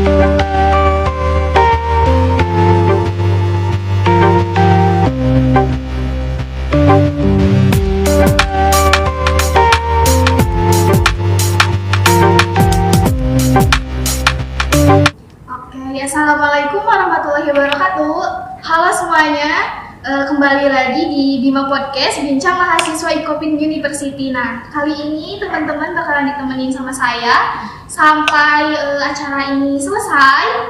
Assalamualaikum warahmatullahi wabarakatuh. Halo semuanya, kembali lagi di Bima Podcast Bincang Mahasiswa Ikopin University. Nah, kali ini teman-teman bakalan ditemenin sama saya sampai acara ini selesai.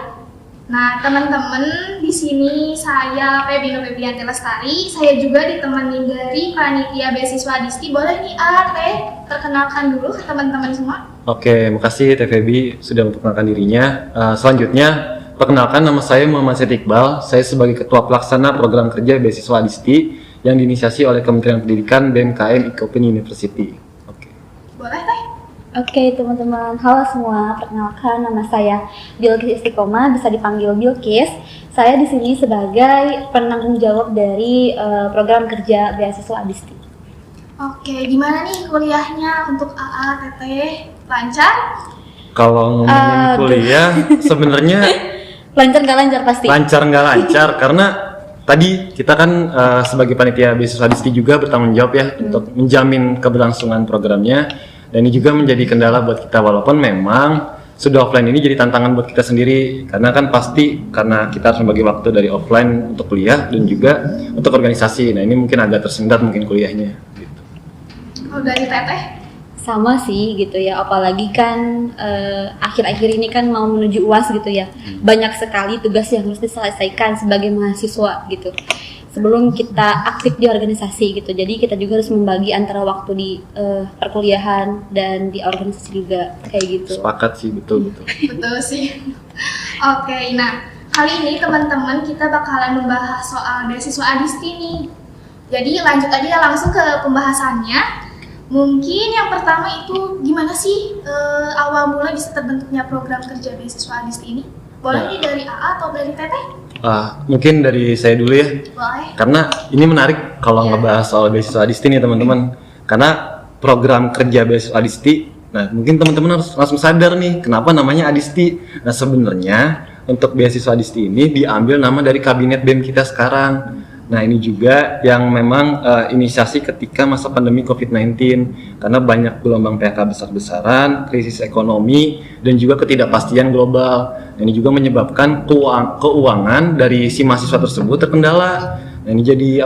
Nah, teman-teman, di sini saya Febi Febianti Lestari. Saya juga ditemenin dari panitia beasiswa Adisti. Boleh nih, Teh, perkenalkan dulu ke teman-teman semua. Oke, makasih Teh Febi sudah memperkenalkan dirinya. Selanjutnya, perkenalkan, nama saya Muhammad Syed Iqbal. Saya sebagai Ketua Pelaksana Program Kerja Beasiswa Adisti yang diinisiasi oleh Kementerian Pendidikan BMKM Ikopin University. Oke. Boleh, Teh? Oke, teman-teman. Halo semua. Perkenalkan, nama saya Bilqis Istiqomah, bisa dipanggil Bilqis. Saya di sini sebagai penanggung jawab dari program kerja Beasiswa Adisti. Oke, gimana nih kuliahnya untuk AA, Teteh? Lancar? Kalau ngomongin kuliah, sebenarnya Lancar nggak lancar pasti? Lancar nggak lancar, karena tadi kita kan sebagai panitia beasiswa Adisti juga bertanggung jawab ya untuk menjamin keberlangsungan programnya, dan ini juga menjadi kendala buat kita walaupun memang sudah offline ini jadi tantangan buat kita sendiri, karena kan pasti karena kita harus membagi waktu dari offline untuk kuliah dan juga untuk organisasi. Nah, ini mungkin agak tersendat mungkin kuliahnya gitu. Kalau dari Teteh? Sama sih gitu ya, apalagi kan akhir-akhir ini kan mau menuju UAS gitu ya. Banyak sekali tugas yang harus diselesaikan sebagai mahasiswa gitu sebelum kita aktif di organisasi gitu. Jadi kita juga harus membagi antara waktu di perkuliahan dan di organisasi juga, kayak gitu. Sepakat sih, betul. Betul sih. Oke, nah kali ini teman-teman kita bakalan membahas soal beasiswa Adisti nih. Jadi lanjut aja langsung ke pembahasannya. Mungkin yang pertama itu gimana sih awal mula bisa terbentuknya program kerja beasiswa Adisti ini? Boleh nih dari AA atau dari Teteh? Mungkin dari saya dulu ya. Boleh. Karena ini menarik kalau ngebahas soal beasiswa Adisti nih teman-teman. Karena program kerja beasiswa Adisti, nah mungkin teman-teman harus langsung sadar nih kenapa namanya Adisti. Nah, sebenarnya untuk beasiswa Adisti ini diambil nama dari kabinet BEM kita sekarang. Nah, ini juga yang memang inisiasi ketika masa pandemi COVID-19, karena banyak gelombang PHK besar-besaran, krisis ekonomi, dan juga ketidakpastian global. Nah, ini juga menyebabkan keuangan dari si mahasiswa tersebut terkendala. Nah, ini jadi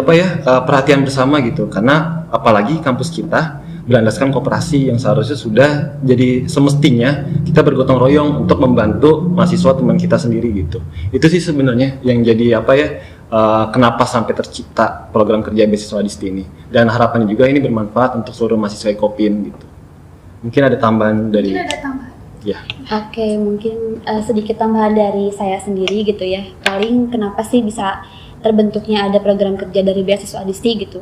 perhatian bersama gitu, karena apalagi kampus kita berlandaskan koperasi yang seharusnya sudah jadi semestinya kita bergotong royong untuk membantu mahasiswa teman kita sendiri gitu. Itu sih sebenarnya yang jadi kenapa sampai tercipta program kerja beasiswa Adisti ini, dan harapannya juga ini bermanfaat untuk seluruh mahasiswa Ikopin gitu. Mungkin ada tambahan dari? Mungkin ada tambahan. Ya. Oke, mungkin sedikit tambahan dari saya sendiri gitu ya. Paling kenapa sih bisa terbentuknya ada program kerja dari beasiswa Adisti gitu.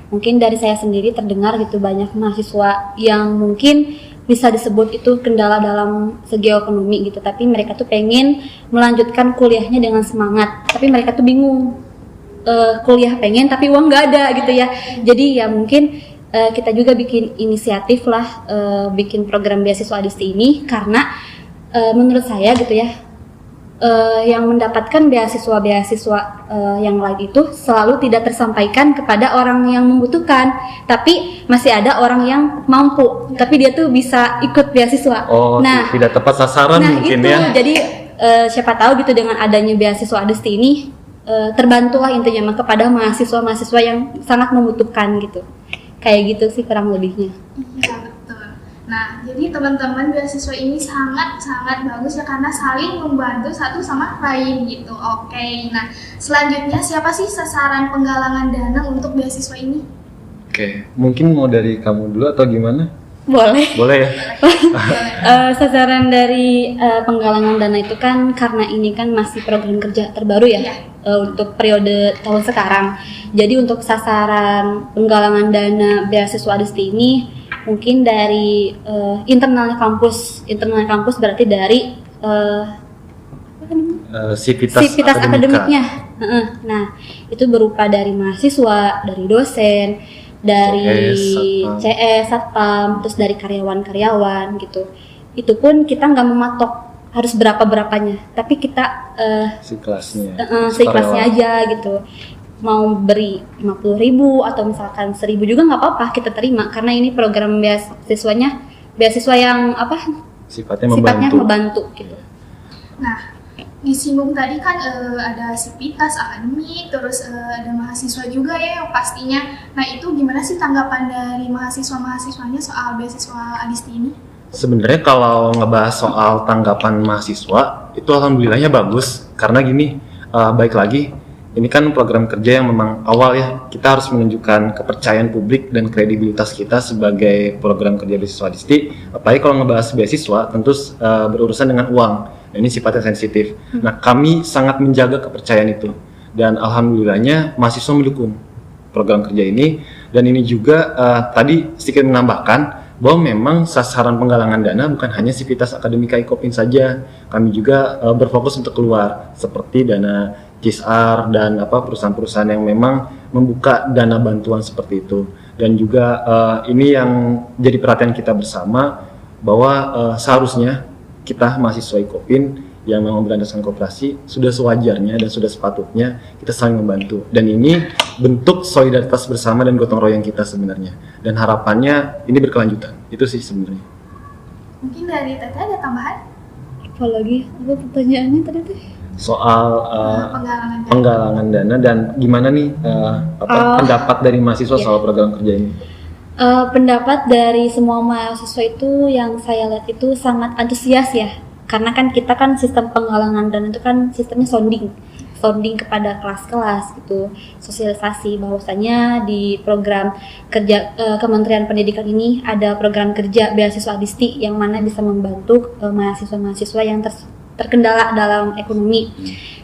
Mungkin dari saya sendiri terdengar gitu banyak mahasiswa yang mungkin bisa disebut itu kendala dalam segi ekonomi gitu, tapi mereka tuh pengen melanjutkan kuliahnya dengan semangat, tapi mereka tuh bingung kuliah pengen tapi uang nggak ada gitu ya. Jadi ya mungkin kita juga bikin inisiatif lah, bikin program beasiswa Adisti ini karena menurut saya gitu ya, yang mendapatkan beasiswa yang lain itu selalu tidak tersampaikan kepada orang yang membutuhkan, tapi masih ada orang yang mampu, tapi dia tuh bisa ikut beasiswa. Nah, tidak tepat sasaran mungkin itu, ya. Jadi siapa tahu gitu dengan adanya beasiswa Adisti ini terbantulah intinya kepada mahasiswa-mahasiswa yang sangat membutuhkan gitu. Kayak gitu sih kurang lebihnya. Iya, betul. Nah, jadi teman-teman beasiswa ini sangat-sangat bagus ya karena saling membantu satu sama lain gitu. Oke, nah selanjutnya siapa sih sasaran penggalangan dana untuk beasiswa ini? Oke, mungkin mau dari kamu dulu atau gimana? Boleh ya. Sasaran dari penggalangan dana itu kan karena ini kan masih program kerja terbaru ya, untuk periode tahun sekarang. Jadi untuk sasaran penggalangan dana beasiswa Adisti ini mungkin dari internal kampus berarti dari sivitas akademiknya. Nah, itu berupa dari mahasiswa, dari dosen, dari CS, satpam, terus dari karyawan-karyawan gitu. Itu pun kita nggak mematok harus berapa-berapanya, tapi kita Si kelasnya. seikhlasnya aja gitu. Mau beri 50.000 atau misalkan 1.000 juga nggak apa-apa, kita terima karena ini program beasiswa yang Sifatnya membantu gitu. Nah, disinggung tadi kan ada sivitas akademik, terus ada mahasiswa juga ya yang pastinya. Nah, itu gimana sih tanggapan dari mahasiswa-mahasiswanya soal beasiswa Adisti ini? Sebenarnya kalau ngebahas soal tanggapan mahasiswa itu alhamdulillahnya bagus karena gini, baik lagi ini kan program kerja yang memang awal ya, kita harus menunjukkan kepercayaan publik dan kredibilitas kita sebagai program kerja beasiswa Adisti. Apalagi kalau ngebahas beasiswa tentu berurusan dengan uang, nah, ini sifatnya sensitif. Nah, kami sangat menjaga kepercayaan itu dan alhamdulillahnya mahasiswa mendukung program kerja ini. Dan ini juga tadi sedikit menambahkan bahwa memang sasaran penggalangan dana bukan hanya sivitas akademika IKOPIN saja, kami juga berfokus untuk keluar seperti dana CISR dan perusahaan-perusahaan yang memang membuka dana bantuan seperti itu. Dan juga ini yang jadi perhatian kita bersama bahwa seharusnya kita mahasiswa IKOPIN yang memang berlandaskan koperasi sudah sewajarnya dan sudah sepatutnya kita saling membantu. Dan ini bentuk solidaritas bersama dan gotong royong kita sebenarnya. Dan harapannya ini berkelanjutan. Itu sih sebenarnya. Mungkin dari Teteh ada tambahan? Apalagi apa pertanyaannya tadi tuh? Soal penggalangan dana dan gimana nih pendapat dari mahasiswa soal program kerja ini? Pendapat dari semua mahasiswa itu yang saya lihat itu sangat antusias ya, karena kan kita kan sistem penggalangan dana itu kan sistemnya sounding kepada kelas-kelas gitu, sosialisasi bahwasanya di program kerja Kementerian Pendidikan ini ada program kerja beasiswa Adisti yang mana bisa membantu mahasiswa-mahasiswa yang terkendala dalam ekonomi.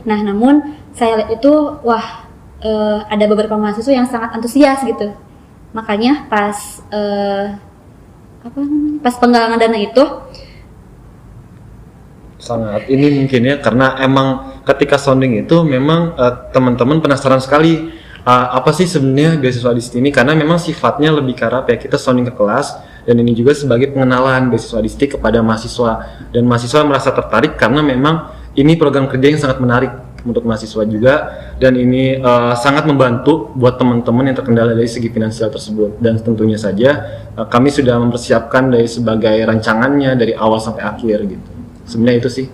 Nah, namun saya lihat itu ada beberapa mahasiswa yang sangat antusias gitu. Makanya pas penggalangan dana itu sangat ini mungkin ya, karena emang ketika sounding itu memang teman-teman penasaran sekali apa sih sebenarnya beasiswa Adisti ini, karena memang sifatnya lebih ke arah ya kita sounding ke kelas, dan ini juga sebagai pengenalan beasiswa Adisti kepada mahasiswa, dan mahasiswa merasa tertarik karena memang ini program kerja yang sangat menarik untuk mahasiswa juga, dan ini sangat membantu buat teman-teman yang terkendala dari segi finansial tersebut. Dan tentunya saja kami sudah mempersiapkan dari sebagai rancangannya dari awal sampai akhir gitu. Sebenarnya itu sih.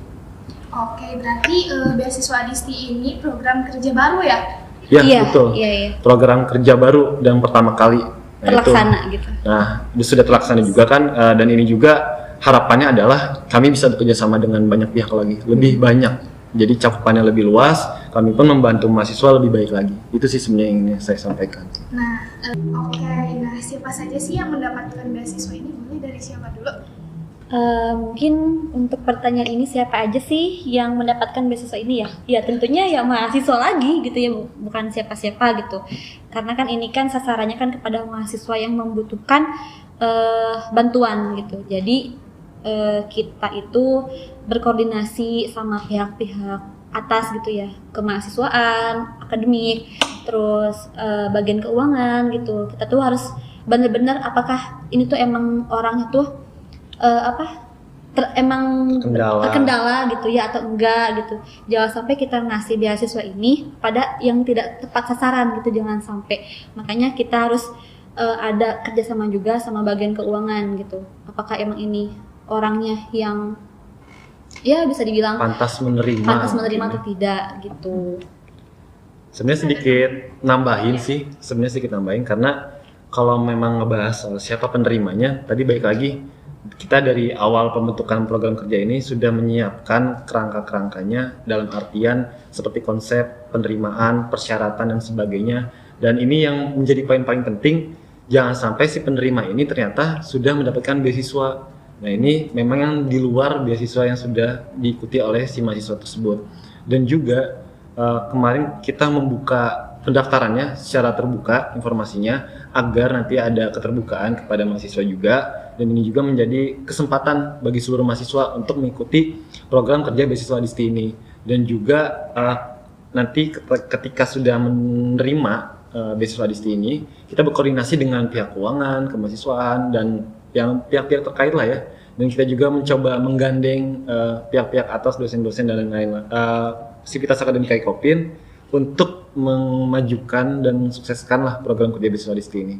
Oke, berarti beasiswa Adisti ini program kerja baru ya? Ya, iya, betul. Iya. Program kerja baru dan pertama kali terlaksana gitu. Nah, sudah terlaksana juga kan, dan ini juga harapannya adalah kami bisa bekerja sama dengan banyak pihak lagi, lebih banyak. Jadi cakupannya lebih luas, kami pun membantu mahasiswa lebih baik lagi. Itu sih sebenarnya yang ingin saya sampaikan. Nah, nah siapa saja sih yang mendapatkan beasiswa ini? Boleh dari siapa dulu? Mungkin untuk pertanyaan ini siapa aja sih yang mendapatkan beasiswa ini ya? Ya tentunya ya mahasiswa lagi gitu ya, bukan siapa-siapa gitu. Karena kan ini kan sasarannya kan kepada mahasiswa yang membutuhkan bantuan gitu. Jadi kita itu berkoordinasi sama pihak-pihak atas gitu ya, kemahasiswaan, akademik, terus bagian keuangan gitu. Kita tuh harus benar-benar apakah ini tuh emang orangnya tuh emang terkendala gitu ya atau enggak gitu. Jangan sampai kita ngasih beasiswa ini pada yang tidak tepat sasaran gitu, jangan sampai. Makanya kita harus ada kerjasama juga sama bagian keuangan gitu. Apakah emang ini orangnya yang ya bisa dibilang pantas menerima atau tidak gitu. Sebenarnya sedikit nambahin karena kalau memang ngebahas soal siapa penerimanya, tadi baik lagi kita dari awal pembentukan program kerja ini sudah menyiapkan kerangka-kerangkanya dalam artian seperti konsep penerimaan, persyaratan dan sebagainya. Dan ini yang menjadi poin paling penting, jangan sampai si penerima ini ternyata sudah mendapatkan beasiswa. Nah, ini memang yang di luar beasiswa yang sudah diikuti oleh si mahasiswa tersebut. Dan juga kemarin kita membuka pendaftarannya secara terbuka informasinya agar nanti ada keterbukaan kepada mahasiswa juga, dan ini juga menjadi kesempatan bagi seluruh mahasiswa untuk mengikuti program kerja beasiswa Adisti ini. Dan juga nanti ketika sudah menerima beasiswa Adisti ini, kita berkoordinasi dengan pihak keuangan, kemahasiswaan dan yang pihak-pihak terkait lah ya, Dan kita juga mencoba menggandeng pihak-pihak atas, dosen-dosen dan lain-lain, sivitas akademika IKOPIN untuk memajukan dan mensukseskan lah program kerja beasiswa Adisti ini.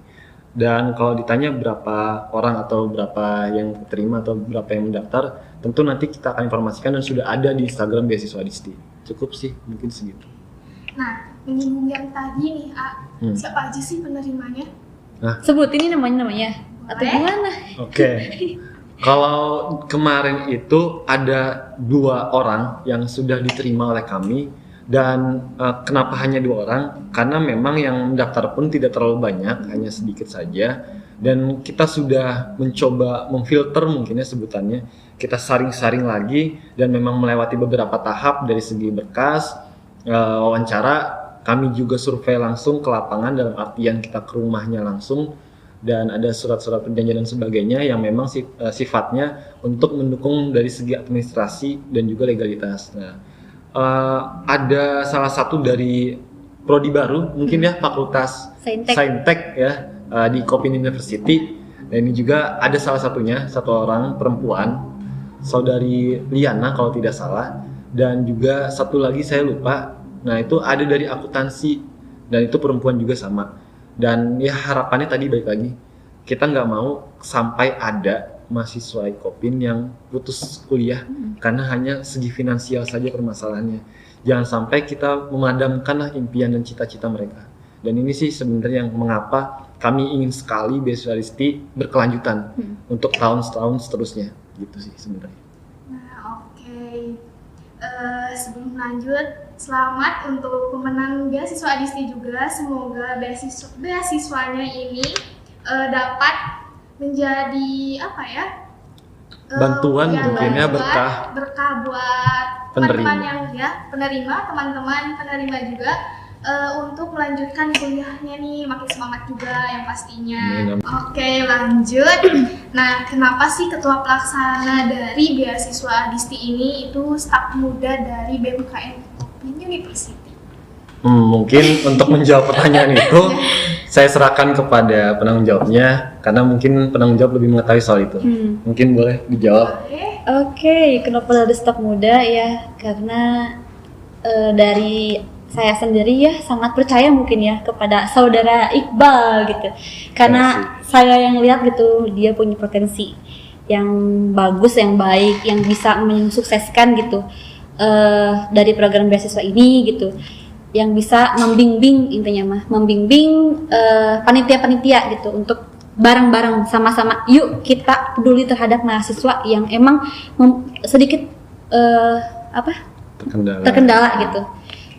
Dan kalau ditanya berapa orang atau berapa yang terima atau berapa yang mendaftar, tentu nanti kita akan informasikan dan sudah ada di Instagram beasiswa Adisti. Cukup sih, mungkin segitu. Nah, menyinggung yang tadi nih, siapa aja sih penerimanya? Sebutin ini namanya atau Boleh. gimana? Oke. Kalau kemarin itu ada 2 orang yang sudah diterima oleh kami. Dan kenapa hanya 2 orang? Karena memang yang mendaftar pun tidak terlalu banyak, hanya sedikit saja. Dan kita sudah mencoba memfilter mungkin ya sebutannya. Kita saring-saring lagi dan memang melewati beberapa tahap dari segi berkas, wawancara. Kami juga survei langsung ke lapangan dalam artian kita ke rumahnya langsung. Dan ada surat-surat perjanjian dan sebagainya yang memang sifatnya untuk mendukung dari segi administrasi dan juga legalitas. Nah, ada salah satu dari prodi baru mungkin ya Fakultas Saintek ya di IKOPIN University. Dan ini juga ada salah satunya, 1 orang perempuan, saudari Liana kalau tidak salah, dan juga 1 lagi saya lupa. Nah itu ada dari akuntansi dan itu perempuan juga sama. Dan ya harapannya tadi balik lagi, kita nggak mau sampai ada mahasiswa IKOPIN yang putus kuliah karena hanya segi finansial saja permasalahannya. Jangan sampai kita memadamkanlah impian dan cita-cita mereka. Dan ini sih sebenarnya yang mengapa kami ingin sekali beasiswa Adisti berkelanjutan untuk tahun-tahun seterusnya, gitu sih sebenarnya. Nah, oke. Sebelum lanjut, selamat untuk pemenang beasiswa Adisti juga. Semoga beasiswanya ini dapat menjadi apa ya? Bantuan mungkin ya, berkah buat teman-teman yang teman-teman penerima juga untuk melanjutkan kuliahnya nih, makin semangat juga yang pastinya. Oke, lanjut. Nah, kenapa sih ketua pelaksana dari beasiswa Adisti ini itu staf muda dari BMKM IKOPIN University? Mungkin untuk menjawab pertanyaan itu saya serahkan kepada penanggung jawabnya karena mungkin penanggung jawab lebih mengetahui soal itu. Mungkin boleh dijawab. Oke, kenapa dari staf muda ya? Karena dari saya sendiri ya sangat percaya mungkin ya kepada saudara Iqbal gitu. Karena saya yang lihat gitu dia punya potensi yang bagus, yang baik, yang bisa mensukseskan gitu dari program beasiswa ini gitu. Yang bisa membimbing intinya membimbing panitia-panitia gitu untuk bareng-bareng sama-sama yuk kita peduli terhadap mahasiswa yang emang sedikit terkendala gitu.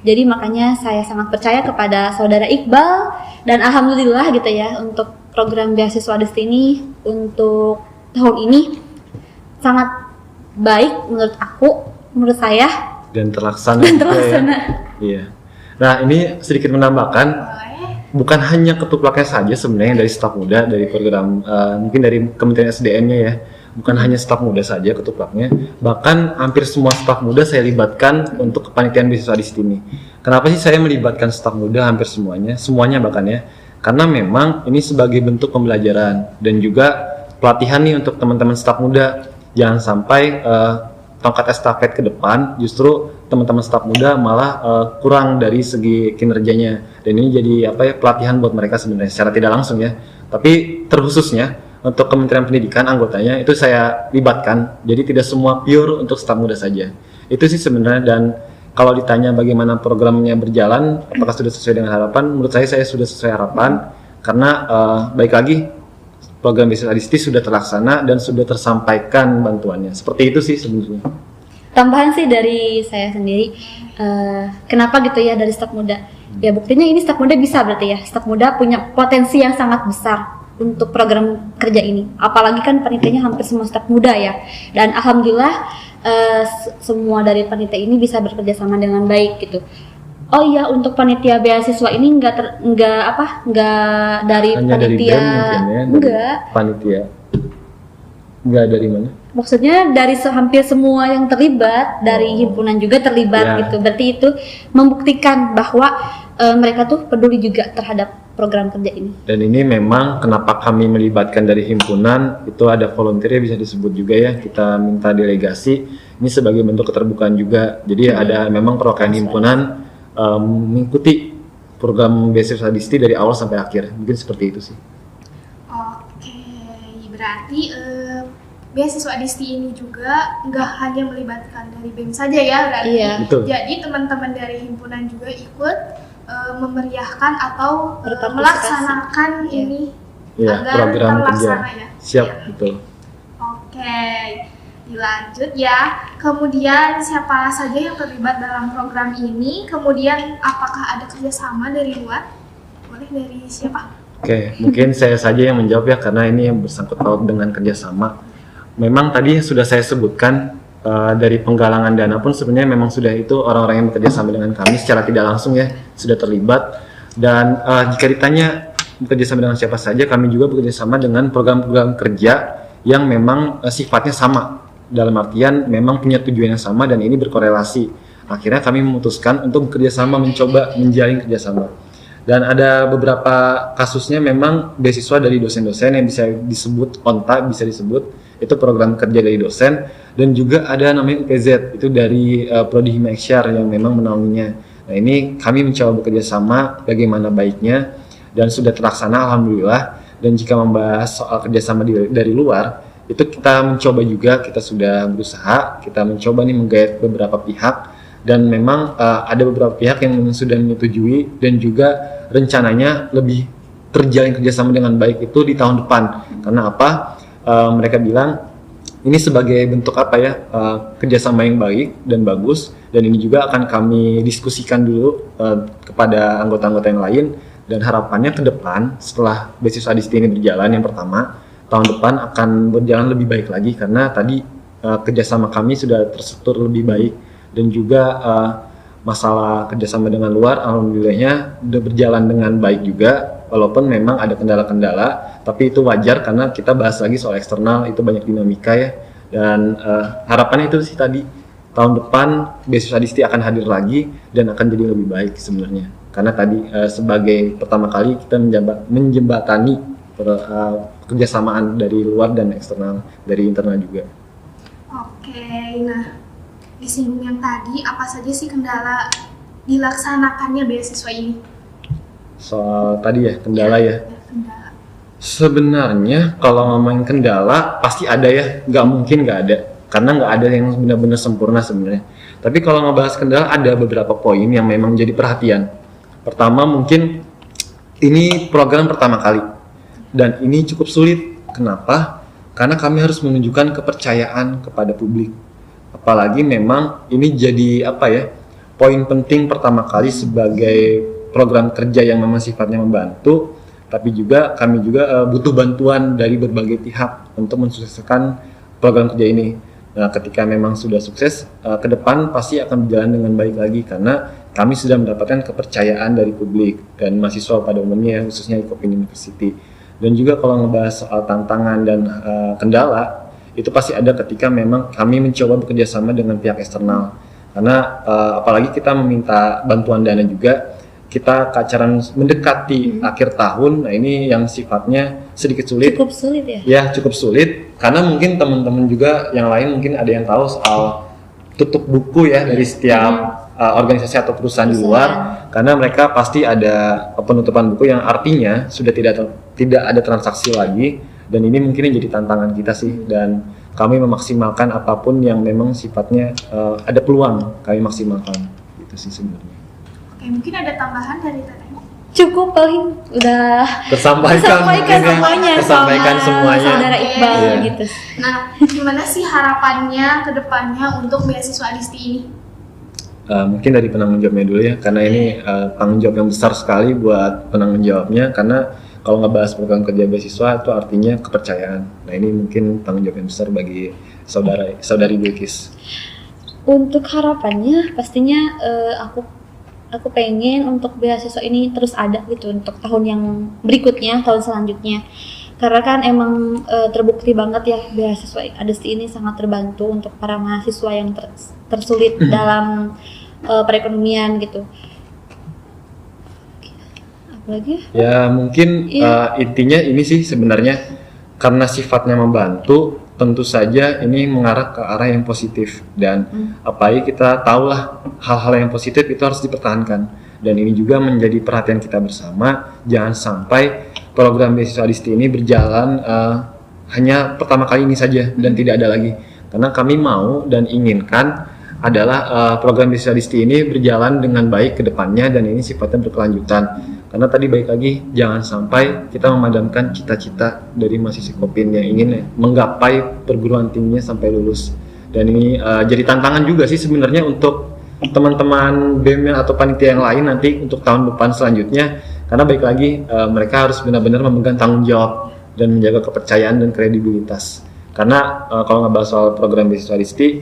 Jadi makanya saya sangat percaya kepada saudara Iqbal dan alhamdulillah gitu ya untuk program beasiswa Adisti ini untuk tahun ini sangat baik menurut saya dan terlaksana. Ya. Iya. Nah ini sedikit menambahkan, bukan hanya ketuplaknya saja sebenarnya dari staf muda dari program mungkin dari Kementerian SDM-nya ya, bukan hanya staf muda saja ketuplaknya, bahkan hampir semua staf muda saya libatkan untuk kepanitiaan beasiswa Adisti ini. Kenapa sih saya melibatkan staf muda hampir semuanya bahkan ya? Karena memang ini sebagai bentuk pembelajaran dan juga pelatihan nih untuk teman-teman staf muda. Jangan sampai tongkat estafet ke depan justru teman-teman staf muda malah kurang dari segi kinerjanya, dan ini jadi pelatihan buat mereka sebenarnya secara tidak langsung ya, tapi terkhususnya untuk Kementerian Pendidikan anggotanya itu saya libatkan, jadi tidak semua pure untuk staf muda saja. Itu sih sebenarnya. Dan kalau ditanya bagaimana programnya berjalan, apakah sudah sesuai dengan harapan, menurut saya sudah sesuai harapan karena baik lagi program beasiswa Adisti sudah terlaksana dan sudah tersampaikan bantuannya. Seperti itu sih sebenarnya. Tambahan sih dari saya sendiri, kenapa gitu ya dari staf muda? Ya buktinya ini staf muda bisa berarti ya. Staf muda punya potensi yang sangat besar untuk program kerja ini. Apalagi kan panitianya hampir semua staf muda ya. Dan alhamdulillah semua dari panitia ini bisa bekerja sama dengan baik gitu. Oh iya, untuk panitia beasiswa ini nggak dari hanya panitia, dari panitia. Enggak dari mana? Maksudnya dari hampir semua yang terlibat, dari himpunan juga terlibat gitu. Berarti itu membuktikan bahwa mereka tuh peduli juga terhadap program kerja ini. Dan ini memang kenapa kami melibatkan dari himpunan, itu ada volunteer bisa disebut juga ya, kita minta delegasi, ini sebagai bentuk keterbukaan juga. Jadi ada memang perwakilan himpunan mengikuti program beasiswa adisti dari awal sampai akhir, mungkin seperti itu sih. Oke, berarti beasiswa adisti ini juga nggak hanya melibatkan dari BEM saja ya berarti. Iya. Betul. Jadi teman-teman dari himpunan juga ikut memeriahkan atau Berpartisipasi. melaksanakan Iya. ini Iya, agar program kerja. terlaksana ya. Siap, Iya. betul. Oke, dilanjut ya. Kemudian siapa saja yang terlibat dalam program ini? Kemudian apakah ada kerjasama dari luar? Boleh dari siapa? Oke, mungkin saya saja yang menjawab ya, karena ini yang bersangkut paut dengan kerjasama. Memang tadi sudah saya sebutkan, dari penggalangan dana pun sebenarnya memang sudah itu orang-orang yang bekerja sama dengan kami secara tidak langsung ya sudah terlibat. Dan jika ditanya bekerja sama dengan siapa saja, kami juga bekerja sama dengan program-program kerja yang memang sifatnya sama, dalam artian memang punya tujuan yang sama dan ini berkorelasi. Akhirnya kami memutuskan untuk bekerja sama, mencoba menjalin kerjasama. Dan ada beberapa kasusnya memang beasiswa dari dosen-dosen yang bisa disebut ONTA, bisa disebut itu program kerja dari dosen, dan juga ada namanya UPZ itu dari Prodi Hima Eksyar yang memang menaunginya. Nah ini kami mencoba bekerja sama bagaimana baiknya dan sudah terlaksana alhamdulillah. Dan jika membahas soal kerjasama dari luar itu kita mencoba juga, kita sudah berusaha, kita mencoba nih menggait beberapa pihak. Dan memang ada beberapa pihak yang sudah menyetujui dan juga rencananya lebih terjalin kerjasama dengan baik itu di tahun depan. Karena apa? Mereka bilang ini sebagai bentuk apa ya, kerjasama yang baik dan bagus. Dan ini juga akan kami diskusikan dulu kepada anggota-anggota yang lain. Dan harapannya ke depan setelah beasiswa adisti ini berjalan, yang pertama tahun depan akan berjalan lebih baik lagi karena tadi kerjasama kami sudah terstruktur lebih baik. Dan juga masalah kerjasama dengan luar alhamdulillahnya udah berjalan dengan baik juga, walaupun memang ada kendala-kendala, tapi itu wajar karena kita bahas lagi soal eksternal, itu banyak dinamika ya. Dan harapannya itu sih tadi tahun depan beasiswa adisti akan hadir lagi dan akan jadi lebih baik sebenarnya, karena tadi sebagai pertama kali kita menjembatani kerjasamaan dari luar dan eksternal, dari internal juga. Oke, nah disinggung yang tadi, apa saja sih kendala dilaksanakannya beasiswa ini? Soal tadi ya, kendala ya. Kendala. Sebenarnya kalau ngomongin kendala pasti ada ya, nggak mungkin nggak ada. Karena nggak ada yang benar-benar sempurna sebenarnya. Tapi kalau ngebahas kendala ada beberapa poin yang memang jadi perhatian. Pertama mungkin ini program pertama kali dan ini cukup sulit. Kenapa? Karena kami harus menunjukkan kepercayaan kepada publik. Apalagi memang ini jadi apa ya, poin penting pertama kali sebagai program kerja yang memang sifatnya membantu, tapi juga kami juga butuh bantuan dari berbagai pihak untuk mensukseskan program kerja ini. Nah, ketika memang sudah sukses, ke depan pasti akan berjalan dengan baik lagi karena kami sudah mendapatkan kepercayaan dari publik dan mahasiswa pada umumnya, khususnya Icopin University. Dan juga kalau ngebahas soal tantangan dan kendala, itu pasti ada ketika memang kami mencoba bekerja sama dengan pihak eksternal. Karena apalagi kita meminta bantuan dana juga, kita acaran mendekati akhir tahun, nah ini yang sifatnya sedikit sulit. Cukup sulit ya? Ya, cukup sulit. Karena mungkin teman-teman juga yang lain mungkin ada yang tahu soal tutup buku ya dari setiap organisasi atau perusahaan di luar. Karena mereka pasti ada penutupan buku yang artinya sudah tidak ada transaksi lagi. Dan ini mungkin yang jadi tantangan kita sih, dan kami memaksimalkan apapun yang memang sifatnya ada peluang kami maksimalkan, gitu sih sebenarnya. Oke, mungkin ada tambahan dari Teteh? Cukup paling udah Tersampaikan semuanya tersampaikan sama semuanya. saudara Iqbal Iya. gitu. Nah, gimana sih harapannya ke depannya untuk beasiswa adisti ini? Mungkin dari penanggung jawabnya dulu ya, karena ini tanggung jawab yang besar sekali buat penanggung jawabnya, karena kalau ngebahas program kerja beasiswa itu artinya kepercayaan. Nah ini mungkin tanggung jawab yang besar bagi saudari Bilkis. Untuk harapannya pastinya aku pengen untuk beasiswa ini terus ada gitu untuk tahun yang berikutnya, tahun selanjutnya. Karena kan emang terbukti banget ya beasiswa adisti ini sangat terbantu untuk para mahasiswa yang tersulit dalam perekonomian gitu. Apalagi Ya mungkin Iya. intinya ini sih sebenarnya karena sifatnya membantu, tentu saja ini mengarah ke arah yang positif dan apalagi kita tahulah hal-hal yang positif itu harus dipertahankan dan ini juga menjadi perhatian kita bersama. Jangan sampai program beasiswa Adisti ini berjalan hanya pertama kali ini saja dan tidak ada lagi, karena kami mau dan inginkan adalah program beasiswa Adisti ini berjalan dengan baik ke depannya dan ini sifatnya berkelanjutan. Karena tadi baik lagi, jangan sampai kita memadamkan cita-cita dari mahasiswa Kopin yang ingin menggapai perguruan tingginya sampai lulus. Dan ini jadi tantangan juga sih sebenarnya untuk teman-teman BEM atau panitia yang lain nanti untuk tahun depan selanjutnya. Karena baik lagi, mereka harus benar-benar memegang tanggung jawab dan menjaga kepercayaan dan kredibilitas. Karena kalau ngebahas soal program beasiswa Adisti,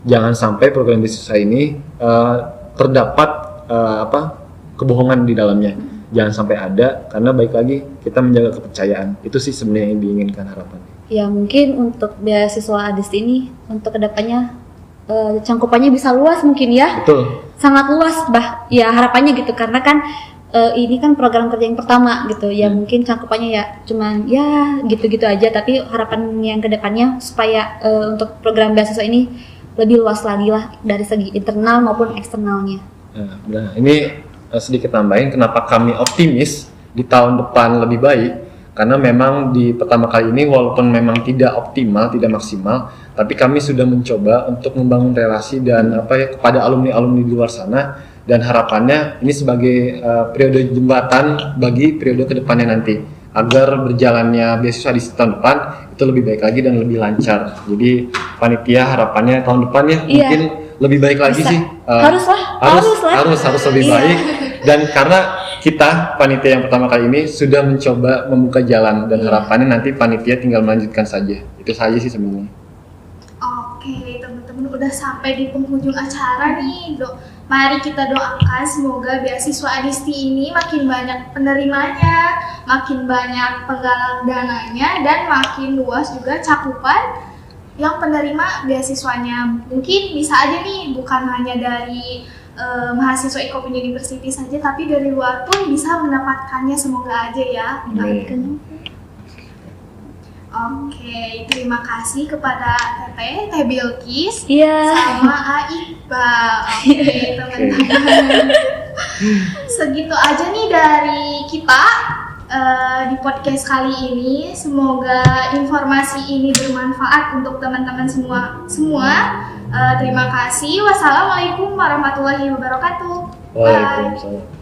jangan sampai program beasiswa ini terdapat kebohongan di dalamnya. Jangan sampai ada, karena baik lagi kita menjaga kepercayaan. Itu sih sebenarnya yang diinginkan harapannya. ya mungkin untuk beasiswa Adisti ini untuk kedepannya cangkupannya bisa luas mungkin ya. Betul. Sangat luas ya harapannya gitu karena kan ini kan program kerja yang pertama gitu ya mungkin cangkupannya ya cuman ya gitu-gitu aja tapi harapan yang kedepannya supaya untuk program beasiswa ini lebih luas lagi lah dari segi internal maupun eksternalnya. Nah, ini sedikit tambahin kenapa kami optimis di tahun depan lebih baik, karena memang di pertama kali ini walaupun memang tidak optimal, tidak maksimal, tapi kami sudah mencoba untuk membangun relasi dan kepada alumni-alumni di luar sana, dan harapannya ini sebagai periode jembatan bagi periode kedepannya nanti agar berjalannya beasiswa di tahun depan itu lebih baik lagi dan lebih lancar. Jadi panitia harapannya tahun depan ya mungkin lebih baik lagi Bisa. sih. Harus Lebih Iya. baik. Dan karena kita panitia yang pertama kali ini sudah mencoba membuka jalan dan harapannya nanti panitia tinggal melanjutkan saja. Itu saja sih sebenarnya. Oke, teman-teman udah sampai di penghujung acara nih. Mari kita doakan semoga beasiswa Adisti ini makin banyak penerimanya, makin banyak penggalang dananya, dan makin luas juga cakupan yang penerima beasiswanya. Mungkin bisa aja nih bukan hanya dari mahasiswa Icopin University saja, tapi dari luar pun bisa mendapatkannya. Semoga aja ya. Amin. Oke, terima kasih kepada Teh Bilkis Iya. sama Iqbal. Oke, teman-teman. Segitu aja nih dari kita di podcast kali ini. Semoga informasi ini bermanfaat untuk teman-teman semua. Terima kasih. Wassalamualaikum warahmatullahi wabarakatuh. Bye. Waalaikumsalam.